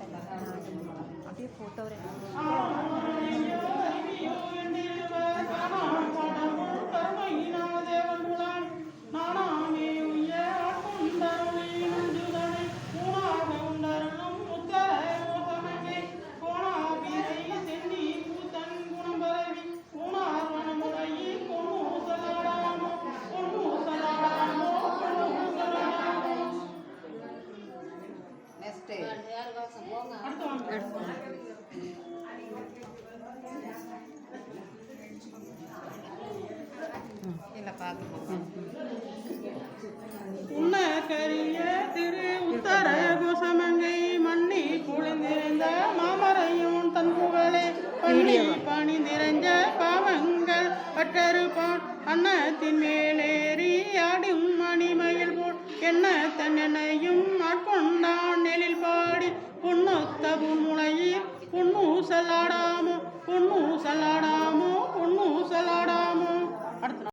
அப்படியே ஃபோட்டோ உன்னகரிய திரு உத்தர கோசமங்கை மண்ணி குளிர்ந்திருந்த மாமரையும் தன் புகழே பண்ணி பணி நிறைஞ்ச பாவங்கள் பற்றறுப்பான் அன்னத்தின் மேலேறி ஆடும் மணிமயில் போல் என்ன தன்னையும் ஆட்கொண்டான் நெழில் பாடி பொன்னொத்த முளை